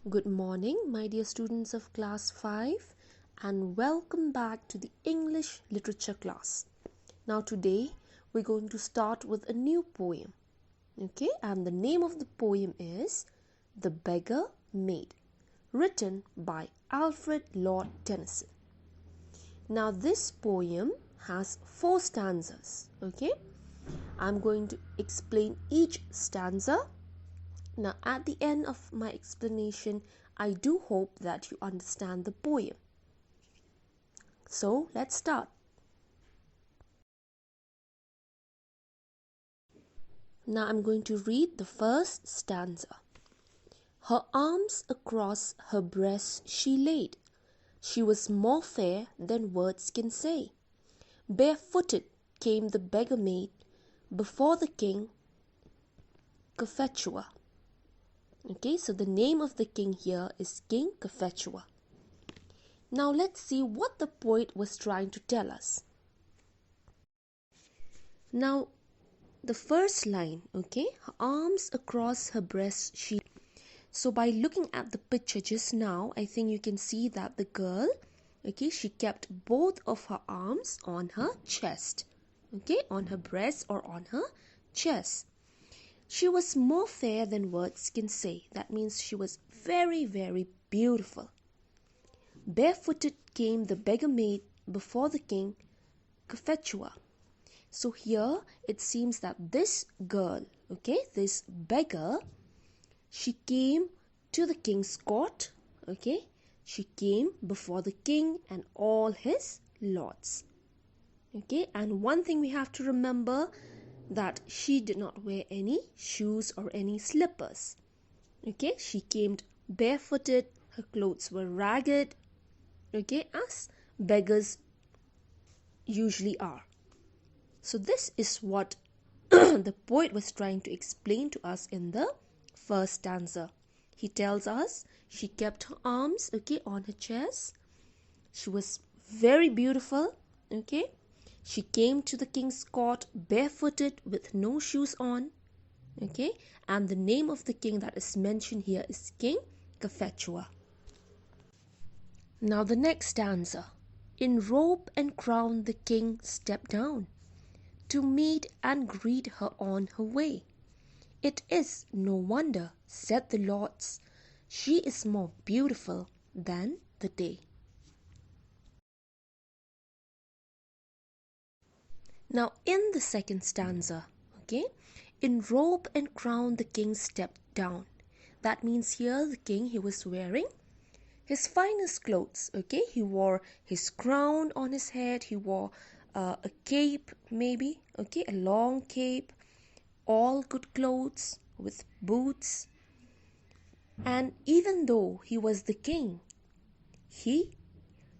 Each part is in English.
Good morning, my dear students of class 5, and welcome back to the English literature class. Now today we're going to start with a new poem. Okay, and the name of the poem is The Beggar Maid, written by Alfred Lord Tennyson. Now this poem has 4 stanzas. Okay, I'm going to explain each stanza. Now, at the end of my explanation, I do hope that you understand the poem. So, let's start. Now, I'm going to read the first stanza. Her arms across her breast she laid. She was more fair than words can say. Barefooted came the beggar maid before the king, Cophetua. Okay, so the name of the king here is King Cophetua. Now let's see what the poet was trying to tell us. Now, the first line, okay, her arms across her breast she. So by looking at the picture just now, I think you can see that the girl, okay, she kept both of her arms on her chest, okay, on her breast or on her chest. She was more fair than words can say. That means she was very, very beautiful. Barefooted came the beggar maid before the king, Cophetua. So here it seems that this girl, okay, this beggar, she came to the king's court, okay, she came before the king and all his lords. Okay, and one thing we have to remember, that she did not wear any shoes or any slippers. Okay, she came barefooted, her clothes were ragged, okay, as beggars usually are. So this is what the poet was trying to explain to us in the first stanza. He tells us she kept her arms, okay, on her chest. She was very beautiful, okay. She came to the king's court barefooted with no shoes on, okay, and the name of the king that is mentioned here is King Cophetua. Now the next stanza. In robe and crown the king stepped down to meet and greet her on her way. It is no wonder, said the lords, she is more beautiful than the day. Now in the second stanza, okay, in robe and crown the king stepped down. That means here the king, he was wearing his finest clothes, okay. He wore his crown on his head, he wore a cape maybe, okay, a long cape, all good clothes with boots. And even though he was the king, he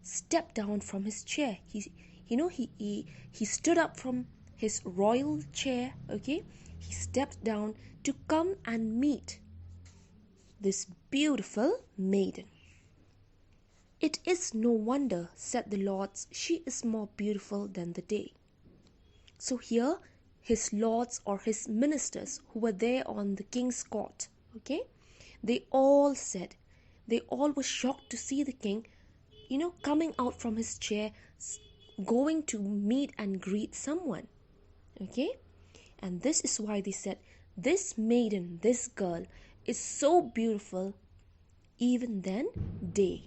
stepped down from his chair. He stood up from his royal chair, okay. He stepped down to come and meet this beautiful maiden. It is no wonder, said the lords, she is more beautiful than the day. So here his lords or his ministers who were there on the king's court, okay, they all were shocked to see the king, coming out from his chair, going to meet and greet someone, okay. And this is why they said, this maiden, this girl is so beautiful even than day.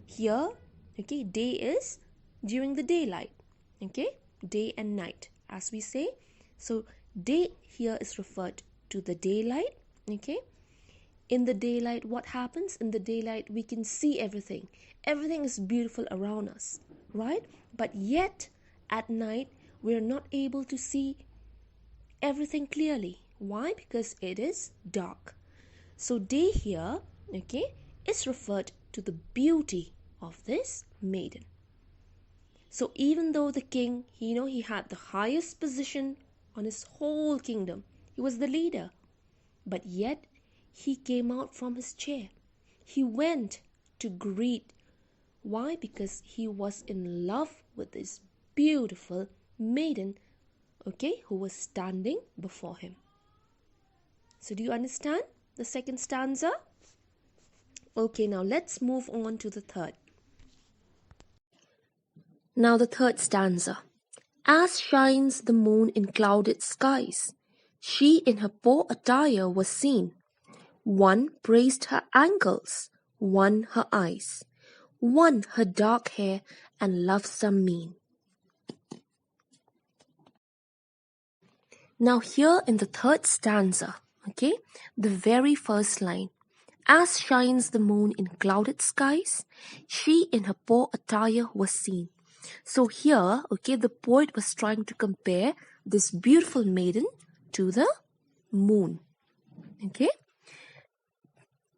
Here, okay, day is during the daylight, okay, day and night as we say. So day here is referred to the daylight, okay. In the daylight, what happens? In the daylight we can see everything is beautiful around us, right? But yet at night we are not able to see everything clearly. Why? Because it is dark. So day here, okay, is referred to the beauty of this maiden. So even though the king, he had the highest position on his whole kingdom, he was the leader, but yet he came out from his chair. He went to greet. Why? Because he was in love with this beautiful maiden, okay, who was standing before him. So do you understand the second stanza? Okay, now let's move on to the third. Now the third stanza. As shines the moon in clouded skies, she in her poor attire was seen. One praised her ankles, one her eyes, one her dark hair and lovesome mien. Now here in the third stanza, okay, the very first line. As shines the moon in clouded skies, she in her poor attire was seen. So here, okay, the poet was trying to compare this beautiful maiden to the moon. Okay.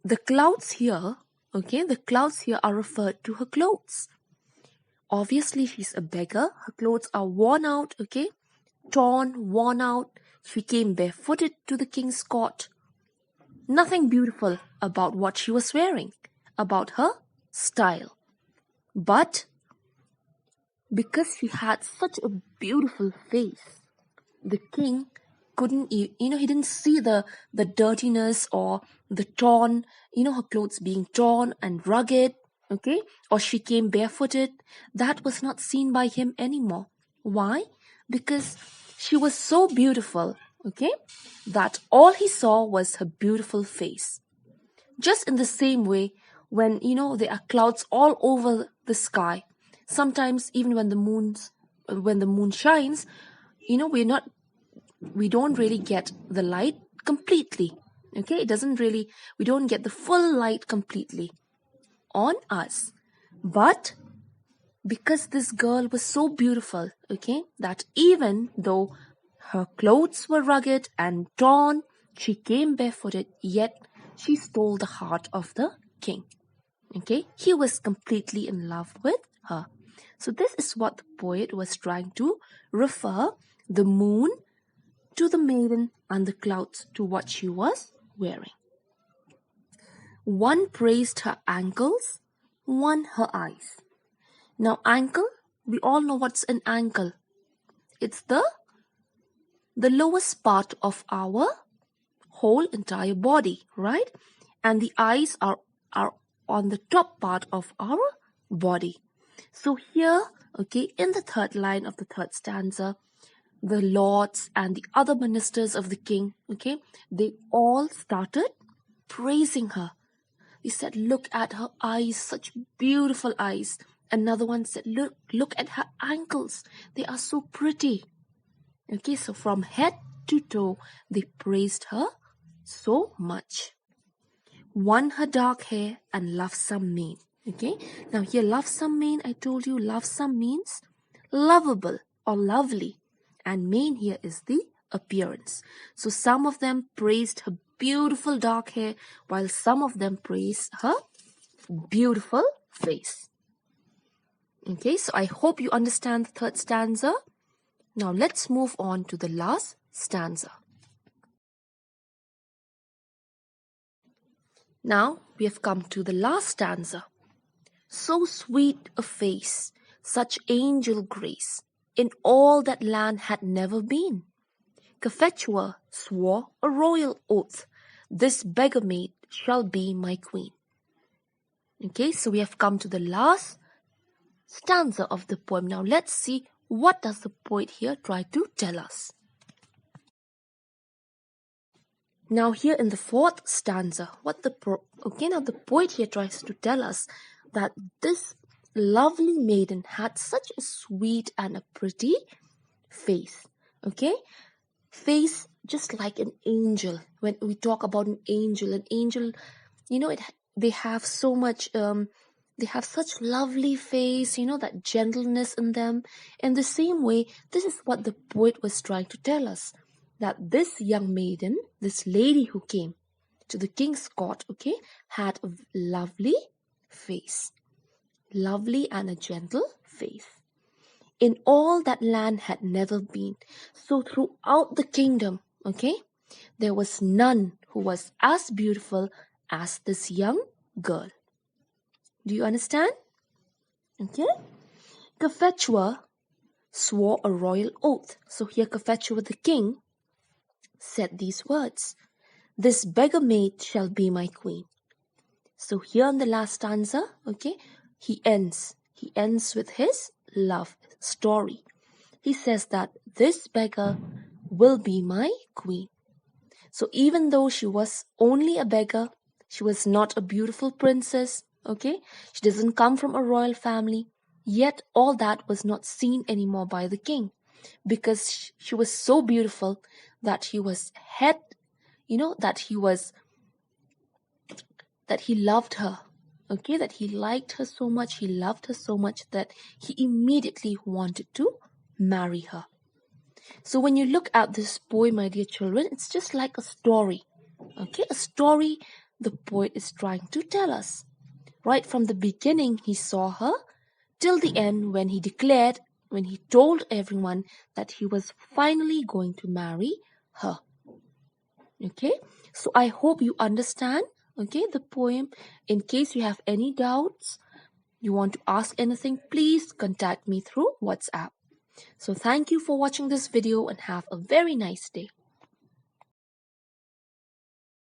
The clouds here, okay, the clouds here are referred to her clothes. Obviously, she's a beggar. Her clothes are worn out, okay, torn, worn out. She came barefooted to the king's court. Nothing beautiful about what she was wearing, about her style. But because she had such a beautiful face, the king couldn't, he didn't see the dirtiness or the torn, her clothes being torn and rugged, okay, or she came barefooted. That was not seen by him anymore. Why? Because she was so beautiful, okay, that all he saw was her beautiful face. Just in the same way, when there are clouds all over the sky, sometimes even when the moon shines, we don't really get the light completely. Okay, we don't get the full light completely on us. But because this girl was so beautiful, okay, that even though her clothes were rugged and torn, she came barefooted, yet she stole the heart of the king. Okay, he was completely in love with her. So this is what the poet was trying to refer the moon to the maiden and the clouds to what she was wearing. One praised her ankles, one her eyes. Now ankle, we all know what's an ankle. It's the lowest part of our whole entire body, right? And the eyes are on the top part of our body. So here, okay, in the third line of the third stanza, the lords and the other ministers of the king, okay, they all started praising her. They said, look at her eyes, such beautiful eyes. Another one said, look at her ankles. They are so pretty. Okay, so from head to toe, they praised her so much. One, her dark hair and lovesome mien. Okay, now here lovesome mien, I told you lovesome means lovable or lovely. And mien here is the appearance. So some of them praised her beautiful dark hair, while some of them praised her beautiful face. Okay, so I hope you understand the third stanza. Now let's move on to the last stanza. Now we have come to the last stanza. So sweet a face, such angel grace, in all that land had never been. Cophetua swore a royal oath, this beggar maid shall be my queen. Okay, so we have come to the last stanza of the poem. Now let's see what does the poet here try to tell us. Now here in the fourth stanza, now the poet here tries to tell us that this lovely maiden had such a sweet and a pretty face. Okay, face just like an angel. When we talk about an angel, they have so much. They have such lovely face. That gentleness in them. In the same way, this is what the poet was trying to tell us. That this young maiden, this lady who came to the king's court, okay, had a lovely face. Lovely and a gentle face. In all that land had never been. So throughout the kingdom, okay, there was none who was as beautiful as this young girl. Do you understand? Okay. Cophetua swore a royal oath. So here Cophetua the king said these words, this beggar maid shall be my queen. So here in the last stanza, okay, he ends with his love story. He says that this beggar will be my queen. So even though she was only a beggar, she was not a beautiful princess, okay? She doesn't come from a royal family. Yet all that was not seen anymore by the king, because she was so beautiful that he was that he loved her. Okay, that he liked her so much, he loved her so much that he immediately wanted to marry her. So when you look at this poem, my dear children, it's just like a story. Okay, a story the poet is trying to tell us. Right from the beginning, he saw her till the end when he told everyone that he was finally going to marry her. Okay, so I hope you understand, okay, the poem. In case you have any doubts, you want to ask anything, please contact me through WhatsApp. So thank you for watching this video and have a very nice day.